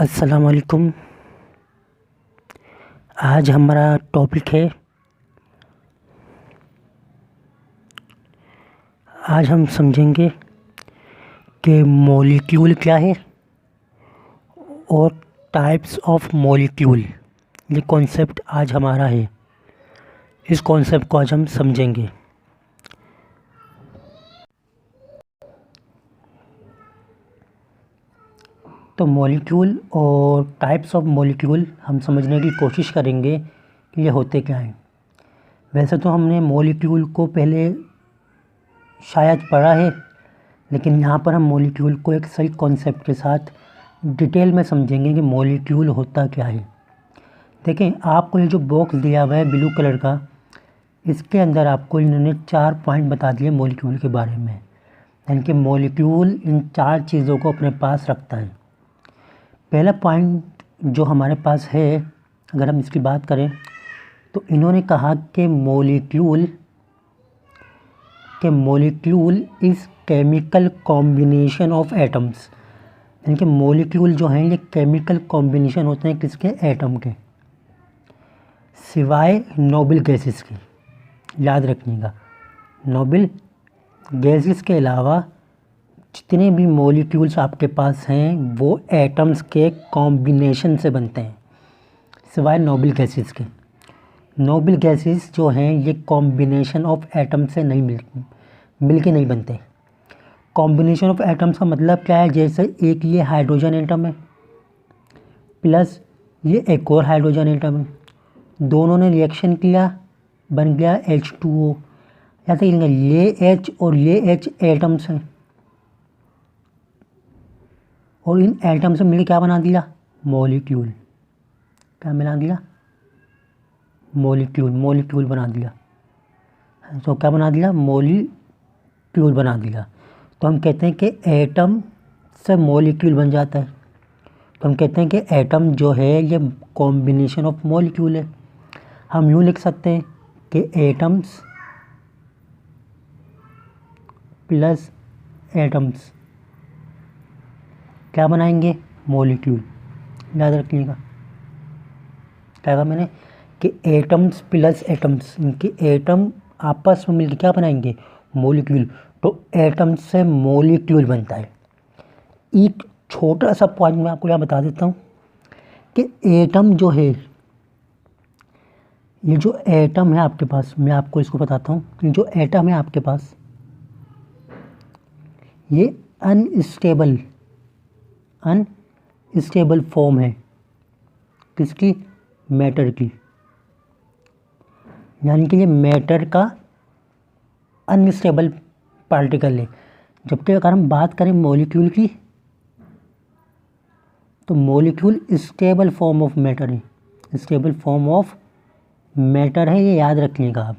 अस्सलाम वालेकुम। आज हमारा टॉपिक है, आज हम समझेंगे कि मॉलिक्यूल क्या है और टाइप्स ऑफ मॉलिक्यूल। ये कॉन्सेप्ट आज हमारा है, इस कॉन्सेप्ट को आज हम समझेंगे। तो मॉलिक्यूल और टाइप्स ऑफ मॉलिक्यूल हम समझने की कोशिश करेंगे कि ये होते क्या हैं। वैसे तो हमने मॉलिक्यूल को पहले शायद पढ़ा है, लेकिन यहाँ पर हम मॉलिक्यूल को एक सही कॉन्सेप्ट के साथ डिटेल में समझेंगे कि मॉलिक्यूल होता क्या है। देखें, आपको ये जो बॉक्स दिया हुआ है ब्लू कलर का, इसके अंदर आपको इन्होंने 4 पॉइंट बता दिए मॉलिक्यूल के बारे में। यानी कि मॉलिक्यूल इन 4 चीज़ों को अपने पास रखता है। पहला पॉइंट जो हमारे पास है, अगर हम इसकी बात करें तो इन्होंने कहा कि molecule is chemical combination of atoms. यानी कि मॉलिक्यूल जो हैं ये केमिकल कॉम्बिनेशन होते हैं किसके? एटम के, सिवाय नोबल गैसेस के। याद रखिएगा, नोबल गैसेस के अलावा जितने भी मॉलिक्यूल्स आपके पास हैं वो एटम्स के कॉम्बिनेशन से बनते हैं, सिवाय नोबल गैसेस के। नोबल गैसेस जो हैं ये कॉम्बिनेशन ऑफ एटम से नहीं मिल के नहीं बनते। कॉम्बिनेशन ऑफ एटम्स का मतलब क्या है? जैसे एक ये हाइड्रोजन एटम है प्लस ये एक और हाइड्रोजन एटम है, दोनों ने रिएक्शन किया, बन गया H2O। या तो ये H और ये H एटम्स हैं, और इन एटम से मिलकर क्या बना दिया? मॉलिक्यूल। क्या बना दिया? मॉलिक्यूल बना दिया। तो क्या बना दिया? मॉलिक्यूल बना दिया। तो हम कहते हैं कि एटम से मॉलिक्यूल बन जाता है। तो हम कहते हैं कि एटम जो है ये कॉम्बिनेशन ऑफ मॉलिक्यूल है। हम यूँ लिख सकते हैं कि एटम्स प्लस एटम्स क्या बनाएंगे? मॉलिक्यूल। याद रखिएगा, क्या कहा मैंने कि एटम्स प्लस एटम्स, इनके एटम आपस में मिलकर क्या बनाएंगे? मॉलिक्यूल। तो एटम से मॉलिक्यूल बनता है। एक छोटा सा पॉइंट मैं आपको यहाँ बता देता हूँ कि एटम जो है, ये जो एटम है आपके पास, मैं आपको इसको बताता हूँ कि जो एटम है आपके पास ये अनस्टेबल फॉर्म है किसकी? मैटर की। यानी कि ये मैटर का अनस्टेबल पार्टिकल है। जबकि अगर हम बात करें मॉलिक्यूल की, तो molecule stable form of matter है। स्टेबल फॉर्म ऑफ मैटर है, ये याद रखिएगा आप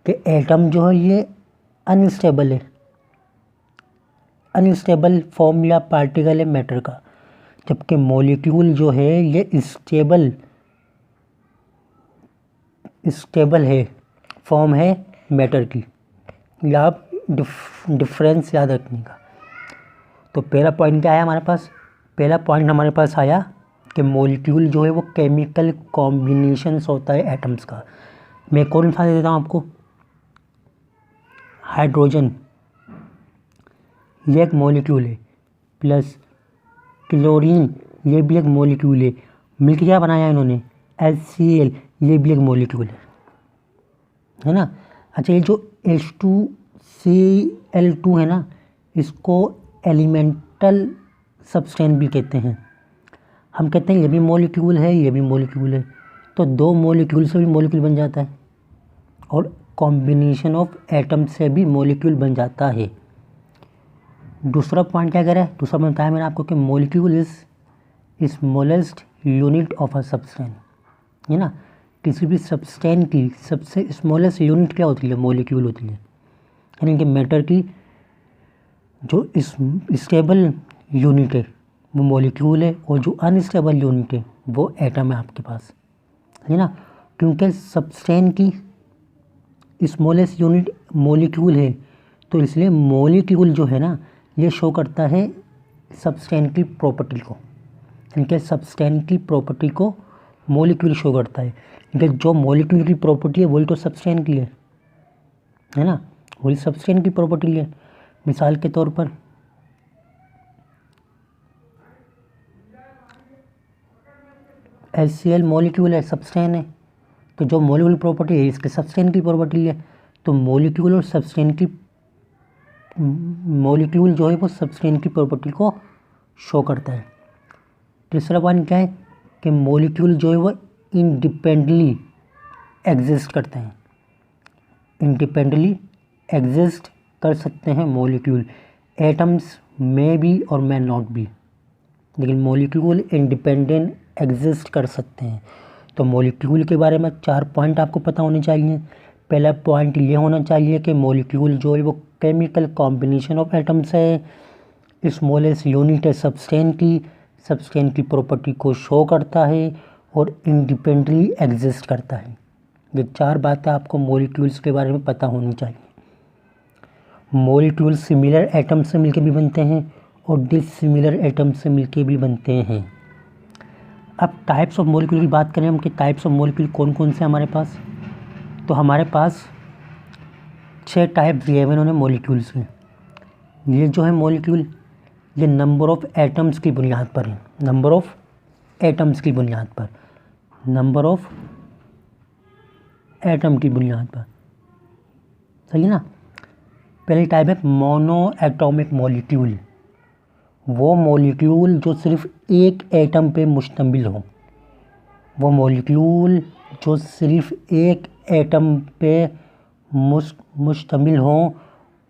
कि एटम जो है ये अनस्टेबल है, अनस्टेबल फॉर्म या पार्टिकल है मैटर का। जबकि मॉलिक्यूल जो है ये स्टेबल है, फॉर्म है मैटर की। या आप डिफरेंस याद रखिएगा। तो पहला पॉइंट क्या आया हमारे पास? पहला पॉइंट हमारे पास आया कि मॉलिक्यूल जो है वो केमिकल कॉम्बिनेशंस होता है एटम्स का। मैं एक और मिसाल दे देता हूँ आपको। हाइड्रोजन ये एक मॉलिक्यूल है, प्लस क्लोरीन ये भी एक मॉलिक्यूल है। मिलकर क्या बनाया इन्होंने? HCl, ये भी एक मॉलिक्यूल है ना। अच्छा, ये जो H2Cl2 है ना, इसको एलिमेंटल सब्सटेंस भी कहते हैं। हम कहते हैं ये भी मॉलिक्यूल है, ये भी मॉलिक्यूल है। तो 2 मॉलिक्यूल से भी मॉलिक्यूल बन जाता है, और कॉम्बिनेशन ऑफ एटम से भी मॉलिक्यूल बन जाता है। दूसरा पॉइंट क्या कह रहा है? दूसरा पॉइंट बताया मैंने आपको कि molecule is smallest unit of a substance, है ना। किसी भी सब्सटेंस की सबसे स्मॉलेस्ट यूनिट क्या होती है? मॉलिक्यूल होती है। यानी कि मैटर की जो स्टेबल यूनिट है वो मॉलिक्यूल है, और जो अनस्टेबल यूनिट है वो एटम है आपके पास, है ना। क्योंकि सब्सटेंस की स्मॉलेस्ट यूनिट मॉलिक्यूल है, तो इसलिए मॉलिक्यूल जो है ना ये शो करता है सब्सटेंस की प्रॉपर्टी को। इनके सब्सटेंस की प्रॉपर्टी को मॉलिक्यूल शो करता है। इनके जो मॉलिक्यूल की प्रॉपर्टी है वही तो सब्सटेंस की है ना, वही सब्सटेंस की प्रॉपर्टी है। मिसाल के तौर पर HCl मॉलिक्यूल है, सब्सटेंस है, तो जो मॉलिक्यूल प्रॉपर्टी है इसके सब्सटेंस की प्रॉपर्टी है। तो मॉलिक्यूल और सब्सटेंस की मॉलिक्यूल जो है वो सब्सटेंस की प्रॉपर्टी को शो करता है। तीसरा पॉइंट क्या है कि मॉलिक्यूल जो है वो इंडिपेंडेंटली एग्जिस्ट करते हैं, इंडिपेंडेंटली एग्जिस्ट कर सकते हैं मॉलिक्यूल। एटम्स में भी और में नॉट भी, लेकिन मॉलिक्यूल इंडिपेंडेंट एग्जिस्ट कर सकते हैं। तो मॉलिक्यूल के बारे में 4 पॉइंट आपको पता होने चाहिए। पहला पॉइंट ये होना चाहिए कि मॉलिक्यूल जो है वो केमिकल कॉम्बिनेशन ऑफ एटम्स है, स्मॉलेस्ट यूनिट है सब्सटेंस की प्रॉपर्टी को शो करता है और इंडिपेंडेंटली एग्जिस्ट करता है। ये 4 बातें आपको मॉलिक्यूल्स के बारे में पता होनी चाहिए। मॉलिक्यूल सिमिलर एटम से मिलकर भी बनते हैं और डिसिमिलर एटम से मिलकर भी बनते हैं। अब टाइप्स ऑफ मॉलिक्यूल की बात करें हम कि टाइप्स ऑफ मॉलिक्यूल कौन कौन से हमारे पास, तो हमारे पास 6 टाइप्स दिए हुए इन्होंने मॉलिक्यूल्स के। ये जो है मॉलिक्यूल ये नंबर ऑफ़ एटम्स की बुनियाद पर है, नंबर ऑफ़ एटम्स की बुनियाद पर, नंबर ऑफ़ एटम की बुनियाद पर, सही है ना। पहली टाइप है मोनो एटॉमिक मॉलिक्यूल, वो मॉलिक्यूल जो सिर्फ एक एटम पे मुश्तमिल हो, वो मॉलिक्यूल जो सिर्फ एक एटम पे मुश्तमिल हो,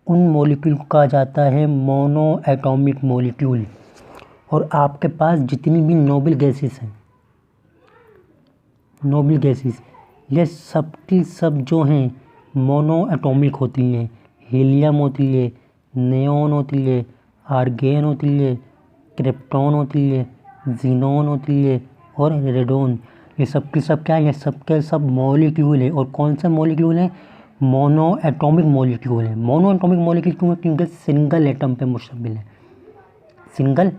उन मॉलिक्यूल को कहा जाता है मोनो एटॉमिक मॉलिक्यूल। और आपके पास जितनी भी नोबल गैसेस हैं, नोबल गैसेस ये सब की सब जो हैं मोनो एटॉमिक होती हैं। हीलियम होती है, नियॉन होती है, आर्गेन होती है, क्रिप्टॉन होती है, जीनॉन होती है और रेडोन। ये सब की सब क्या है, ये सब के सब मॉलिक्यूल है। और कौन से मॉलिक्यूल हैं, मोनो एटॉमिक मॉलिक्यूल है। मोनो एटॉमिक मॉलिक्यूल क्यों है, क्योंकि सिंगल एटम पे मुश्तमिल है, सिंगल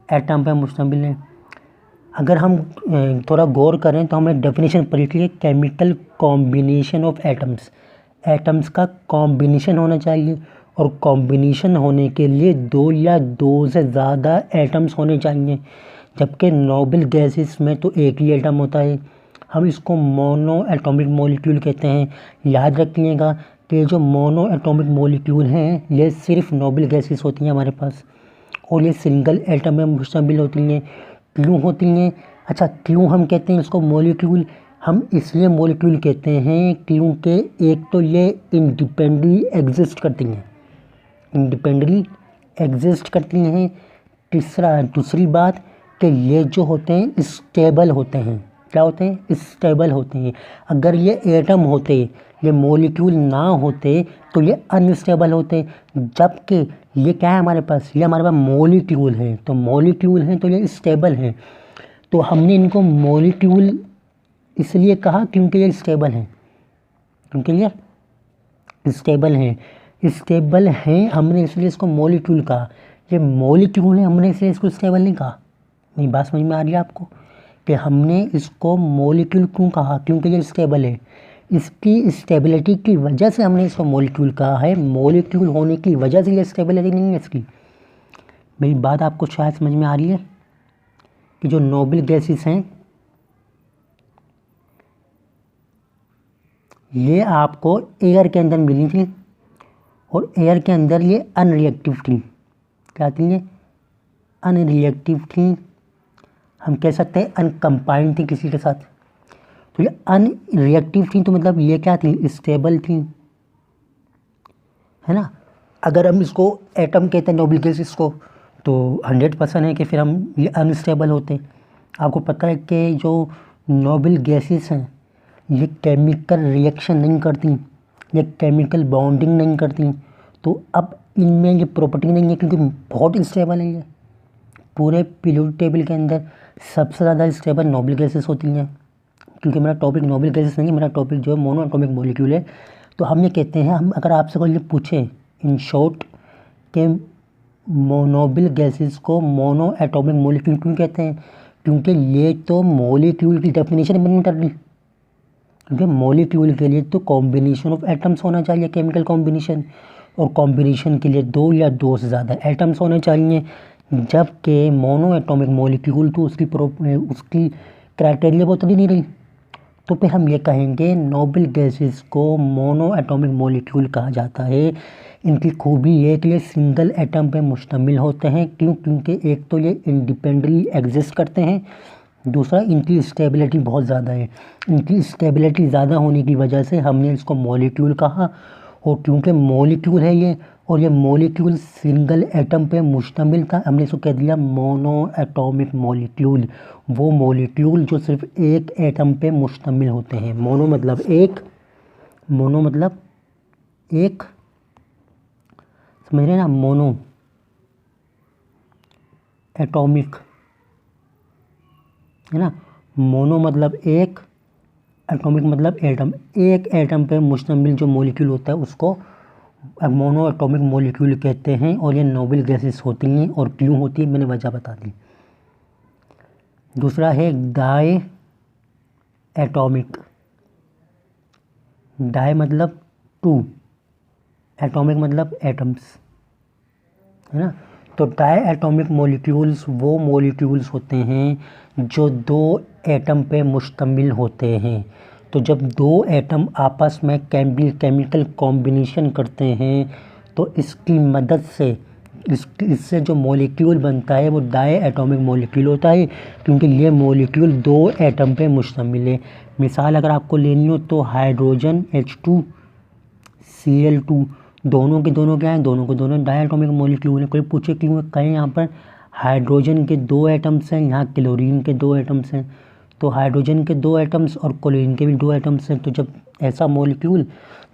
एटम पे मुश्तमिल है। अगर हम थोड़ा गौर करें तो हमें डेफिनेशन पढ़ी थी, chemical combination of atoms, atoms का कॉम्बिनेशन होना चाहिए और कॉम्बिनेशन होने के लिए 2 या 2 से ज़्यादा एटम्स होने चाहिए, जबकि नोबल गैसेस में तो एक ही एटम होता है। हम इसको मोनो एटॉमिक मॉलिक्यूल कहते हैं। याद रखिएगा कि जो मोनो एटॉमिक मॉलिक्यूल हैं ये सिर्फ नोबल गैसेस होती हैं हमारे पास, और ये सिंगल एटम में मुश्तमिल होती हैं। क्यों होती हैं, अच्छा क्यों हम कहते हैं इसको मॉलिक्यूल, हम इसलिए मॉलिक्यूल कहते हैं क्योंकि एक तो ये इंडिपेंडेंटली एग्जिस्ट करती हैं, इंडिपेंडेंटली एग्जिस्ट करती हैं। दूसरी बात कि ये जो होते हैं स्टेबल होते हैं। क्या होते हैं, स्टेबल होते हैं। अगर ये एटम होते, ये मॉलिक्यूल ना होते तो ये अनस्टेबल होते, जबकि ये क्या है हमारे पास, ये हमारे पास मॉलिक्यूल है, तो मॉलिक्यूल हैं तो ये स्टेबल हैं। तो हमने इनको मॉलिक्यूल इसलिए कहा क्योंकि ये स्टेबल हैं, क्योंकि ये स्टेबल हैं, स्टेबल हैं हमने इसलिए इसको मॉलिक्यूल कहा। ये मॉलिक्यूल है हमने इसलिए इसको स्टेबल नहीं कहा। मेरी बात समझ में आ रही है आपको कि हमने इसको मॉलिक्यूल क्यों कहा, क्योंकि ये स्टेबल है। इसकी स्टेबिलिटी की वजह से हमने इसको मॉलिक्यूल कहा है, मॉलिक्यूल होने की वजह से ये स्टेबिलिटी नहीं है इसकी। मेरी बात आपको शायद समझ में आ रही है कि जो नोबल गैसेस हैं ये आपको एयर के अंदर मिली थी और एयर के अंदर ये अनरिएक्टिव थी। क्या थी ये, अनरिएक्टिव थी, हम कह सकते हैं अनकम्बाइंड थी किसी के साथ। तो ये अनरिएक्टिव थी तो मतलब ये क्या थी, स्टेबल थी, है ना। अगर हम इसको एटम कहते हैं नोबल गैसेस को तो 100% है कि फिर हम ये अनस्टेबल होते। आपको पता है कि जो नोबल गैसेस हैं ये केमिकल रिएक्शन नहीं करती, ये केमिकल बॉन्डिंग नहीं करती, तो अब इनमें ये प्रॉपर्टी नहीं है क्योंकि बहुत स्टेबल है। ये पूरे पीरियोडिक टेबल के अंदर सबसे ज़्यादा स्टेबल नोबल गैसेस होती हैं। क्योंकि मेरा टॉपिक नोबल गैसेस नहीं है, मेरा टॉपिक जो है मोनो एटॉमिक मॉलिक्यूल है। तो हम ये कहते हैं, हम अगर आपसे कोई ये पूछे इन शॉर्ट कि नोबल गैसेस को मोनो एटॉमिक मॉलिक्यूल क्यों कहते हैं, क्योंकि ये तो मॉलिक्यूल की डेफिनेशन मैंने कर दी, क्योंकि मॉलिक्यूल के लिए तो कॉम्बिनेशन ऑफ एटम्स होना चाहिए, केमिकल कॉम्बिनेशन, और कॉम्बिनेशन के लिए 2 या 2 से ज़्यादा एटम्स होने चाहिए। जबकि मोनो एटॉमिक मॉलिक्यूल तो उसकी क्राइटेरिया वो उतनी नहीं रही, तो फिर हम ये कहेंगे नोबल गैसेस को मोनो एटॉमिक मॉलिक्यूल कहा जाता है। इनकी खूबी ये कि ये सिंगल एटम पे मुश्तमिल होते हैं, क्योंकि एक तो ये इंडिपेंडेंटली एग्जिस्ट करते हैं, दूसरा इनकी स्टेबिलिटी बहुत ज़्यादा है। इनकी स्टेबिलिटी ज़्यादा होने की वजह से हमने इसको मॉलिक्यूल कहा, और क्योंकि मॉलिक्यूल है ये, और ये मॉलिक्यूल सिंगल एटम पे मुश्तमिल था, हमने इसको कह दिया मोनो एटॉमिक मॉलिक्यूल। वो मॉलिक्यूल जो सिर्फ एक एटम पे मुश्तमिल होते हैं। मोनो मतलब एक, मोनो मतलब एक, समझ रहे ना, मोनो एटॉमिक है ना, मोनो मतलब एक, एटॉमिक मतलब एटम, एक एटम पे मुश्तमिल जो मॉलिक्यूल होता है उसको मोनो एटॉमिक मॉलिक्यूल कहते हैं। और ये नोबल गैसेस होती हैं, और क्यों होती है मैंने वजह बता दी। दूसरा है डाई एटॉमिक, डाई मतलब 2, एटॉमिक मतलब एटम्स, है ना। तो डाई एटॉमिक मॉलिक्यूल्स वो मॉलिक्यूल्स होते हैं जो 2 एटम पे मुश्तमिल होते हैं। तो जब 2 एटम आपस में केमिकल कॉम्बिनेशन करते हैं तो इसकी मदद से इससे जो मॉलिक्यूल बनता है वो डाई एटॉमिक मॉलिक्यूल होता है, क्योंकि ये मॉलिक्यूल 2 एटम पे मुश्तमिल है। मिसाल अगर आपको लेनी हो तो हाइड्रोजन H2 Cl2, दोनों के दोनों क्या हैं, दोनों के दोनों डाई एटॉमिक मॉलिक्यूल हैं। कोई पूछे क्यों है, कहीं यहाँ पर हाइड्रोजन के 2 एटम्स हैं, यहाँ क्लोरीन के 2 एटम्स हैं, तो हाइड्रोजन के 2 एटम्स और क्लोरीन के भी 2 एटम्स हैं। तो जब ऐसा मॉलिक्यूल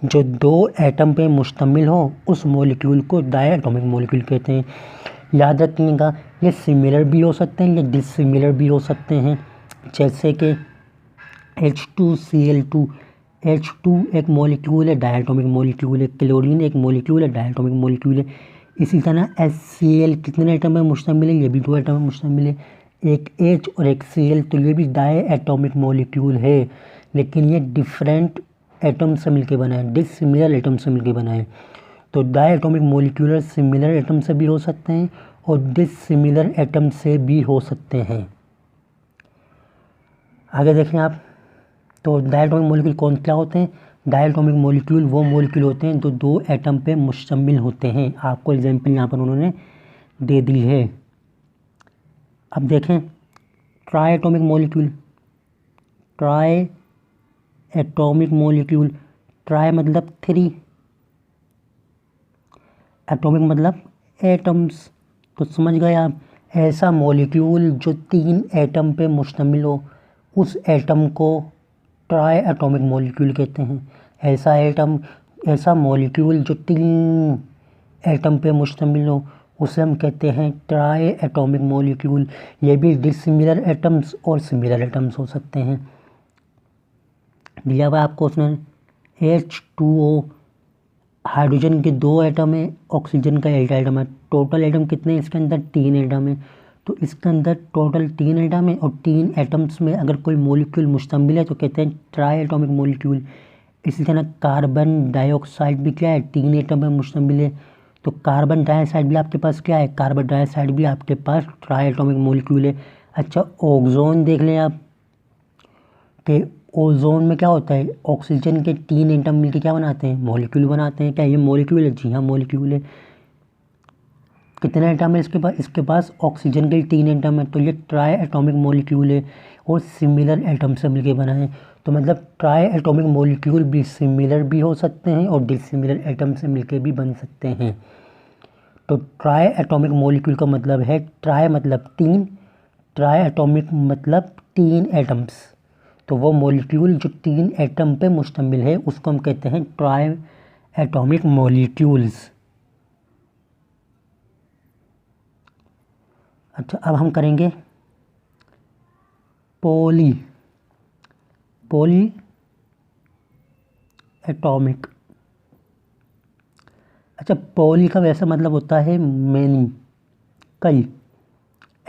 जो 2 एटम पे मुश्तमिल हो उस मॉलिक्यूल को डाई एटॉमिक मॉलिक्यूल कहते हैं। याद रखिएगा, ये सिमिलर भी हो सकते हैं, ये डिसिमिलर भी हो सकते हैं। जैसे कि H2Cl2, H2 एक मॉलिक्यूल है, डाई एटॉमिक मॉलिक्यूल है, क्लोरीन एक मॉलिक्यूल है, डाई एटॉमिक मॉलिक्यूल है। इसी तरह HCl कितने एटम में मुश्तमिल है, ये भी 2 एटम में मुश्तमिल है, एक H और एक Cl, तो ये भी डाई एटॉमिक मॉलिक्यूल है, लेकिन ये डिफरेंट एटम से मिलकर बना है, डिसिमिलर एटम से मिलकर बना है। तो diatomic molecular similar atom से भी हो सकते हैं और डिसिमिलर एटम से भी हो सकते हैं। आगे देखें आप, तो डाई एटॉमिक मॉलिक्यूल कौन क्या होते हैं। डाई एटॉमिक मॉलिक्यूल वो मॉलिक्यूल होते हैं जो 2 एटम पे मुश्तमिल होते हैं। आपको एग्जांपल यहाँ पर उन्होंने दे दी है। अब देखें try atomic molecule, try atomic molecule, try मतलब 3, एटॉमिक मतलब एटम्स। तो समझ गए आप, ऐसा मॉलिक्यूल जो 3 एटम पे मुश्तमिल हो उस एटम को ट्राई एटॉमिक मॉलिक्यूल कहते हैं। ऐसा मॉलिक्यूल जो 3 एटम पे मुश्तमिल हो उसे हम कहते हैं ट्राई एटॉमिक मॉलिक्यूल। ये भी डिसिमिलर एटम्स और सिमिलर एटम्स हो सकते हैं। दिया हुआ आपको उसने H2O, हाइड्रोजन के 2 एटम है, ऑक्सीजन का 1 एटम है, टोटल एटम कितने हैं इसके अंदर, 3 एटम है। तो इसके अंदर टोटल 3 एटम है, और 3 एटम्स में अगर कोई मॉलिक्यूल मुश्तमिल है तो कहते हैं ट्राई एटॉमिक मॉलिक्यूल। इसी तरह कार्बन डाइऑक्साइड भी क्या है, 3 एटम में मुश्तमिल है, तो कार्बन डाइऑक्साइड भी आपके पास क्या है, कार्बन डाइऑक्साइड भी आपके पास ट्राई एटॉमिक मॉलिक्यूल है। अच्छा, ओजोन देख लें आप, कि ओजोन में क्या होता है, ऑक्सीजन के 3 एटम मिलकर क्या बनाते हैं, मॉलिक्यूल बनाते हैं। क्या ये मॉलिक्यूल है, जी हाँ मॉलिक्यूल है। कितने एटम है इसके पास ऑक्सीजन के 3 एटम है, तो ये ट्राई एटॉमिक मॉलिक्यूल है और सिमिलर एटम से मिलकर बना है। तो मतलब ट्राई एटॉमिक मॉलिक्यूल भी सिमिलर भी हो सकते हैं और डिसिमिलर एटम से मिलकर भी बन सकते हैं। तो ट्राई एटॉमिक मॉलिक्यूल का मतलब है ट्राई मतलब 3, ट्राई एटॉमिक मतलब 3 एटम्स। तो वो मॉलिक्यूल जो 3 एटम पे मुश्तमिल है उसको हम कहते हैं ट्राई एटॉमिक मॉलिक्यूल्स। अच्छा, अब हम करेंगे पॉली एटॉमिक। अच्छा, पॉली का वैसा मतलब होता है मैनी, कई,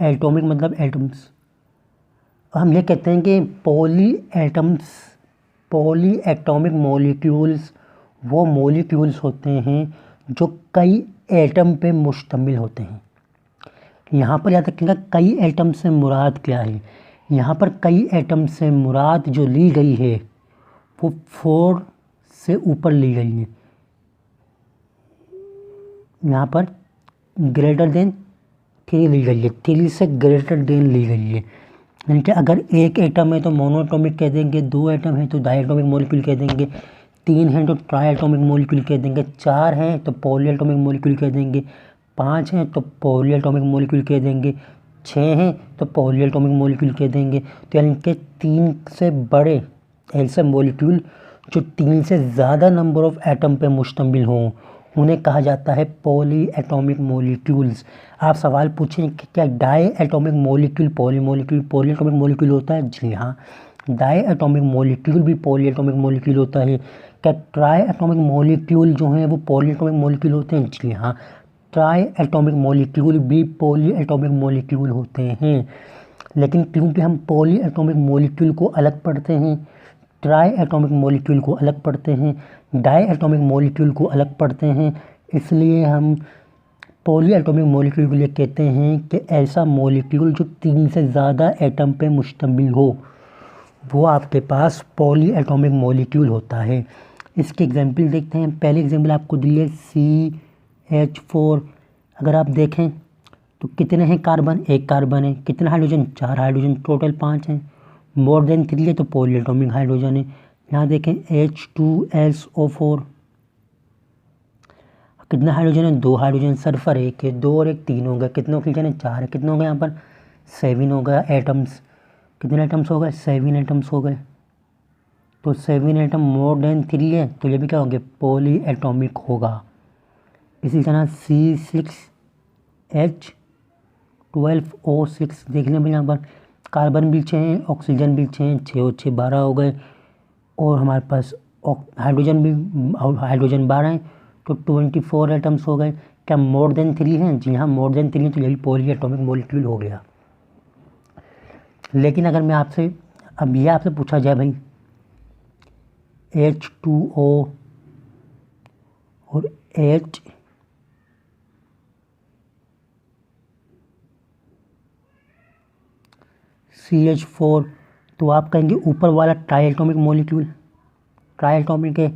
एटॉमिक मतलब एटम्स। हम ये कहते हैं कि पॉली एटॉमिक मॉलिक्यूल्स वो मॉलिक्यूल्स होते हैं जो कई एटम पे मुश्तमिल होते हैं। यहाँ पर याद रखिएगा कई एटम से मुराद क्या है। यहाँ पर कई एटम से मुराद जो ली गई है वो 4 से ऊपर ली गई है। यहाँ पर ग्रेटर देन 3 ली गई है, 3 से ग्रेटर देन ली गई है। यानी कि अगर एक एटम है तो मोनोएटॉमिक कह देंगे, 2 एटम है तो डायएटॉमिक मॉलिक्यूल कह देंगे, 3 हैं तो ट्राइएटॉमिक मॉलिक्यूल कह देंगे, 4 हैं तो पॉलीएटॉमिक मॉलिक्यूल कह देंगे, 5 हैं तो पॉलीएटॉमिक मॉलिक्यूल कह देंगे, 6 हैं तो पॉलीएटॉमिक मॉलिक्यूल कह देंगे। तो यानी कि 3 से बड़े ऐसे मॉलिक्यूल जो 3 से ज़्यादा नंबर ऑफ एटम पे मुश्तमिल हों उन्हें कहा जाता है पॉली एटॉमिक मॉलिक्यूल्स। आप सवाल पूछें कि क्या diatomic molecule polyatomic molecule होता है? जी हाँ, डाई एटॉमिक मॉलिक्यूल भी पॉली एटॉमिक मॉलिक्यूल होता है। क्या ट्राई एटॉमिक मॉलिक्यूल जो हैं वो पॉली एटॉमिक मॉलिक्यूल होते हैं? जी हाँ, ट्राई एटॉमिक मॉलिक्यूल भी पॉली एटॉमिक मॉलिक्यूल होते हैं। लेकिन क्योंकि हम पॉली एटॉमिक मॉलिक्यूल को अलग पढ़ते हैं, ट्राई एटॉमिक मॉलिक्यूल को अलग पढ़ते हैं, डाई एटॉमिक मॉलिक्यूल को अलग पढ़ते हैं, इसलिए हम पॉली एटॉमिक मॉलिक्यूल के लिए कहते हैं कि ऐसा मॉलिक्यूल जो 3 से ज़्यादा एटम पे मुश्तमिल हो वो आपके पास पॉली एटॉमिक मॉलिक्यूल होता है। इसके एग्जाम्पल देखते हैं। पहले एग्जाम्पल आपको दिए CH4। अगर आप देखें तो कितने हैं कार्बन? 1 कार्बन है। कितने हाइड्रोजन? 4 हाइड्रोजन, टोटल 5 हैं। मोर देन 3 है तो पॉली एटॉमिक हाइड्रोजन है। यहाँ देखें H2SO4, कितने हाइड्रोजन है? 2 हाइड्रोजन, सल्फर 1 है, 2 और 1 3 हो गए। कितने ऑक्सीजन है? 4 है। कितने हो गए यहाँ पर? 7 हो गया एटम्स। कितने एटम्स हो गए? 7 एटम्स हो गए। तो 7 एटम मोर देन 3 है तो ये भी क्या हो गया? पॉली एटॉमिक होगा। इसी तरह C6H12O6 देख लें भाई, यहाँ पर कार्बन भी 6 हैं, ऑक्सीजन भी 6 हैं, 6 और 6 12 हो गए। और हमारे पास हाइड्रोजन 12 हैं तो 24 एटम्स हो गए। क्या मोर देन 3 हैं? जी हाँ, मोर देन 3 है तो यही पॉली एटॉमिक मॉलिक्यूल हो गया। लेकिन अगर मैं आपसे अब ये आपसे पूछा जाए भाई H2O और CH4 तो आप कहेंगे ऊपर वाला try atomic molecule, try atomic के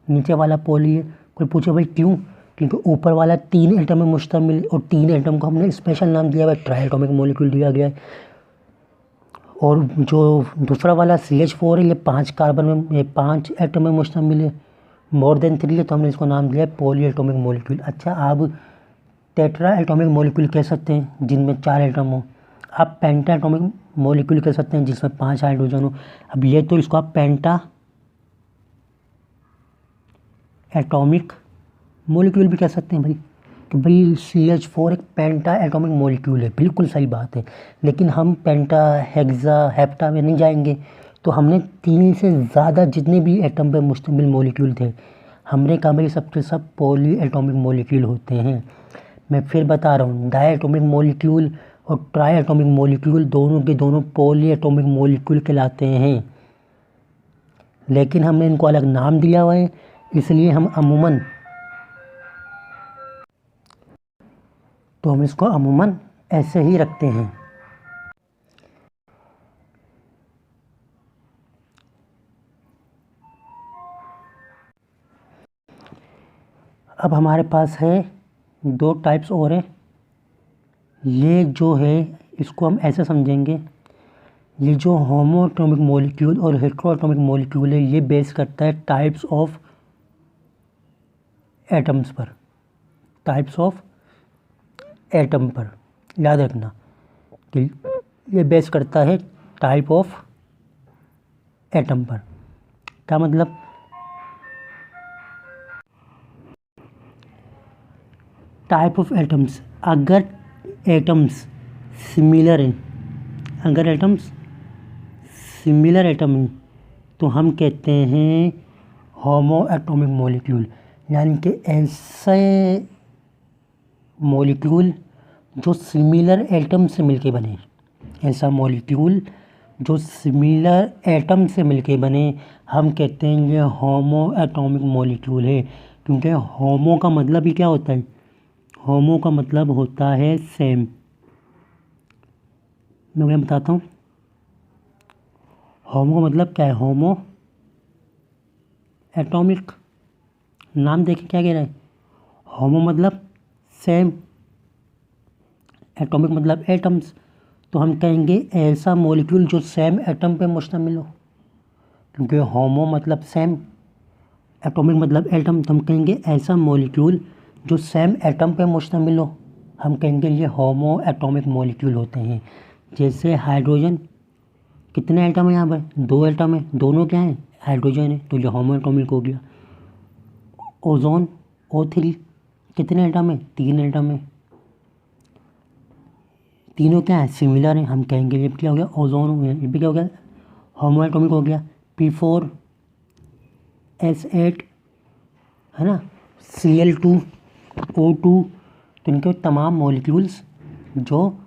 नीचे वाला पॉली है। कोई पूछे भाई क्यों? क्योंकि ऊपर वाला 3 एटम में मुश्तमिल और 3 एटम को हमने स्पेशल नाम दिया हुआ है, ट्राई एटॉमिक मॉलिक्यूल दिया गया है। और जो दूसरा वाला CH4 है ये 5 कार्बन में, ये 5 एटम में मुश्तमिल है, मोर देन 3 है तो हमने इसको नाम दिया है पॉली एटॉमिक मॉलिक्यूल। अच्छा, आप टेट्रा एटॉमिक मॉलिक्यूल कह सकते हैं जिनमें 4 एटम हो। आप पेंटा एटॉमिक मॉलिक्यूल कह सकते हैं जिसमें 5 हाइड्रोजन हो। अब ये तो इसको आप पेंटा एटॉमिक मॉलिक्यूल भी कह सकते हैं भाई कि भाई CH4 एक पेंटा एटॉमिक मॉलिक्यूल है, बिल्कुल सही बात है। लेकिन हम पेंटा, हेक्सा, हेप्टा में नहीं जाएंगे। तो हमने 3 से ज़्यादा जितने भी एटम पे मुश्तमिल मॉलिक्यूल थे हमने कहा भाई सबके सब पॉली एटॉमिक मॉलिक्यूल होते हैं। मैं फिर बता रहा हूँ, डाई एटॉमिक मॉलिक्यूल और ट्राई एटॉमिक मॉलिक्यूल दोनों के दोनों पॉली एटॉमिक मॉलिक्यूल कहलाते हैं। लेकिन हमने इनको अलग नाम दिया हुआ है, इसलिए हम इसको अमूमन ऐसे ही रखते हैं। अब हमारे पास है 2 टाइप्स और हैं। ये जो है इसको हम ऐसे समझेंगे, ये जो होमो एटॉमिक मॉलिक्यूल और हेटेरो एटॉमिक मॉलिक्यूल है ये बेस करता है टाइप्स ऑफ एटम्स पर, टाइप्स ऑफ एटम पर। याद रखना कि ये बेस करता है टाइप ऑफ एटम पर। क्या मतलब? टाइप ऑफ एटम्स, अगर एटम्स सिमिलर हैं, अगर एटम्स सिमिलर एटम हैं तो हम कहते हैं होमो एटॉमिक मॉलिक्यूल। यानी कि ऐसे मॉलिक्यूल जो सिमिलर एटम से मिलके बने, ऐसा मॉलिक्यूल जो सिमिलर एटम से मिलके बने, हम कहते हैं ये होमो एटॉमिक मॉलिक्यूल है। क्योंकि होमो का मतलब ही क्या होता है? होमो का मतलब होता है सेम। मैं क्या बताता हूँ, होमो का मतलब क्या है? होमो एटॉमिक, नाम देखें क्या कह रहा है, होमो मतलब सेम, एटॉमिक मतलब एटम्स। तो हम कहेंगे ऐसा मॉलिक्यूल जो सेम एटम पे मुश्तमिल हो, क्योंकि होमो मतलब सेम, एटॉमिक मतलब एटम। तो हम कहेंगे ऐसा मॉलिक्यूल जो सेम एटम पे मुश्तमिल हो, हम कहेंगे ये होमो एटॉमिक मॉलिक्यूल होते हैं। जैसे हाइड्रोजन, कितने एटम है यहाँ पर? 2 एटम है, दोनों क्या हैं? हाइड्रोजन है, तो ये होमो एटॉमिक हो गया। ओजोन O3, कितने एटम है? 3 एटम है, तीनों क्या है? सिमिलर हैं, हम कहेंगे ये क्या हो गया? ओजोन हो गया। ये भी क्या हो गया? होमो एटॉमिक हो गया। P4S8 है ना, Cl2O2। तो इनके तमाम मॉलिक्यूल्स जो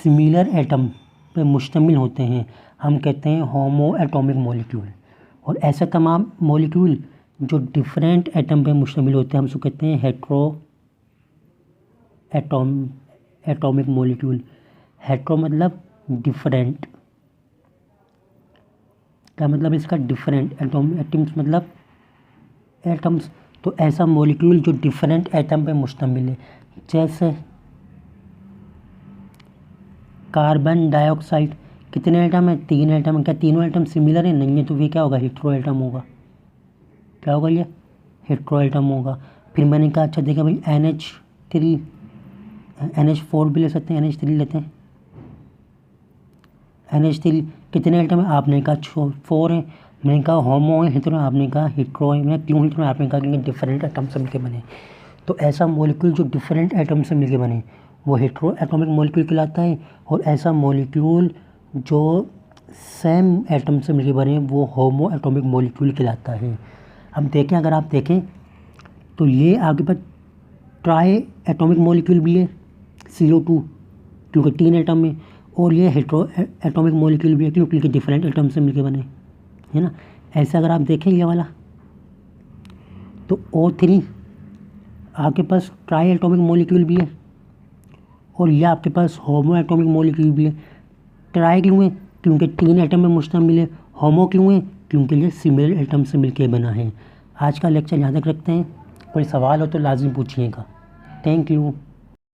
सिमिलर एटम पे मुश्तमिल होते हैं, हम कहते हैं होमो एटॉमिक मॉलिक्यूल। और ऐसे तमाम मॉलिक्यूल जो डिफरेंट एटम पे मुश्तमिल होते हैं, हम उसको कहते हैं हेट्रो एटॉमिक मॉलिक्यूल। हेट्रो मतलब डिफरेंट, क्या मतलब इसका? डिफरेंट। एटम्स मतलब एटम्स। तो ऐसा मॉलिक्यूल जो डिफरेंट एटम पे मुश्तमिल है, जैसे कार्बन डाइऑक्साइड, कितने एटम है? 3 एटम है। क्या तीनों एटम सिमिलर है? नहीं है, तो ये क्या होगा? हेट्रो एटम होगा। क्या होगा ये? हेट्रो एटम होगा। फिर मैंने कहा अच्छा देखा भाई, NH3, NH4 भी ले सकते हैं, NH3 लेते हैं। NH3 कितने एटम है? आपने कहा 4 है, मैंने कहा होमो है, हेट्रो, आपने कहा हेट्रो है। मैं क्यों हेट्रो? आपने कहा कि डिफरेंट एटम से मिलकर बने। तो ऐसा मॉलिक्यूल जो डिफरेंट एटम से मिलकर बने वो हेट्रो एटॉमिक मॉलिक्यूल कहलाता है। और ऐसा मॉलिक्यूल जो सेम एटम से मिलकर बने वो होमो एटॉमिक मॉलिक्यूल कहलाता है। अब देखें, अगर आप देखें तो ये आपके पास ट्राई एटॉमिक मॉलिक्यूल भी है, CO2, क्योंकि 3 एटम में। और ये हेट्रो एटॉमिक मॉलिक्यूल भी है, क्योंकि डिफरेंट एटम से मिलकर बने, है ना। ऐसा अगर आप देखें ये वाला, तो O3 आपके पास ट्राई एटॉमिक मॉलिक्यूल भी है, और ये आपके पास होमो एटॉमिक मॉलिक्यूल भी है। ट्राई क्यों है? क्योंकि 3 एटम में मुश्तमिल है। होमो क्यों है? क्योंकि ये सिमिलर एटम से मिलकर बना है। आज का लेक्चर यहाँ तक रखते हैं, कोई सवाल हो तो लाजमी पूछिएगा। Thank you.